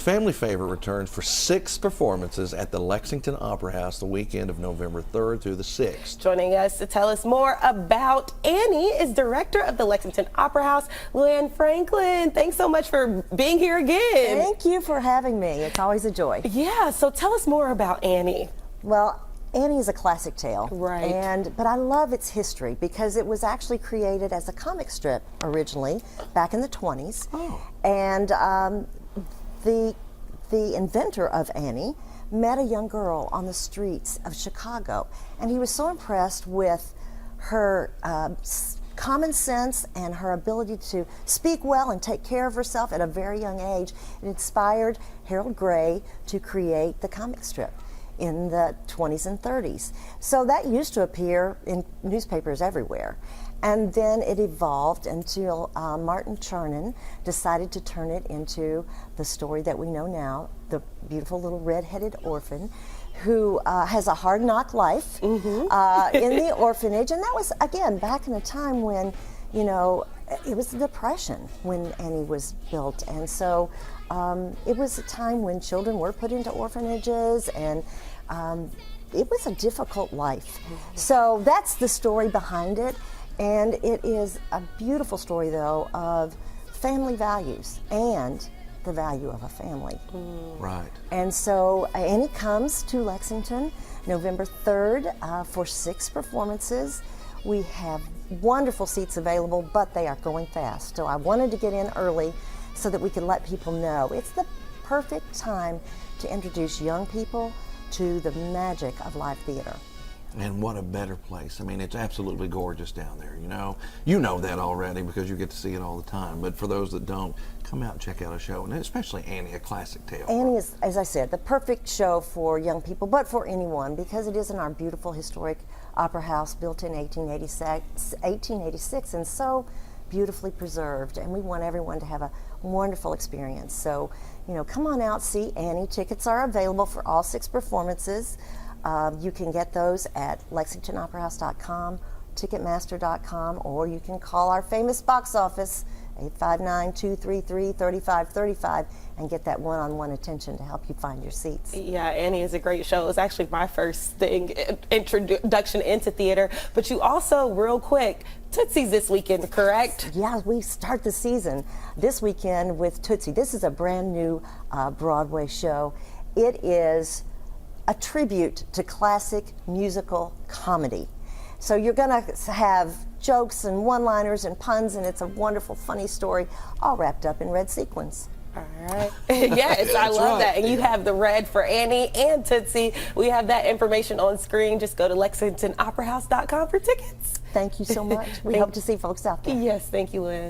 Family Favorite returns for 6 performances at the Lexington Opera House the weekend of November 3rd through the 6th. Joining us to tell us more about Annie is director of the Lexington Opera House, Luann Franklin. Thanks so much for being here again. Thank you for having me. It's always a joy. Yeah, so tell us more about Annie. Well, Annie is a classic tale, right? But I love its history because it was actually created as a comic strip originally back in the 20s. Oh. And the inventor of Annie met a young girl on the streets of Chicago, and he was so impressed with her common sense and her ability to speak well and take care of herself at a very young age. It inspired Harold Gray to create the comic strip in the 20s and 30s. So that used to appear in newspapers everywhere. And then it evolved until Martin Chernin decided to turn it into the story that we know now, the beautiful little red-headed orphan who has a hard knock life in the orphanage. And that was, again, back in a time when, you know, it was the Depression when Annie was built. And so it was a time when children were put into orphanages, and it was a difficult life. So that's the story behind it. And it is a beautiful story, though, of family values and the value of a family. Right. And so Annie comes to Lexington November 3rd for 6 performances. We have wonderful seats available, but they are going fast. So I wanted to get in early so that we could let people know. It's the perfect time to introduce young people to the magic of live theater. And what a better place. I mean, it's absolutely gorgeous down there, you know. You know that already because you get to see it all the time. But for those that don't, come out and check out a show, and especially Annie, a classic tale. Annie is, as I said, the perfect show for young people, but for anyone, because it is in our beautiful historic opera house built in 1886 and so beautifully preserved. And we want everyone to have a wonderful experience. So, you know, come on out, see Annie. Tickets are available for all 6 performances. You can get those at lexingtonoperahouse.com, ticketmaster.com, or you can call our famous box office, 859-233-3535, and get that one-on-one attention to help you find your seats. Yeah, Annie is a great show. It was actually my first introduction into theater. But you also, real quick, Tootsie's this weekend, correct? Yeah, we start the season this weekend with Tootsie. This is a brand new Broadway show. It is a tribute to classic musical comedy. So you're going to have jokes and one-liners and puns, and it's a wonderful, funny story, all wrapped up in red sequins. All right. Yes, I love that. And you have the red for Annie and Tootsie. We have that information on screen. Just go to lexingtonoperahouse.com for tickets. Thank you so much. We hope to see folks out there. Yes, thank you, Lynn.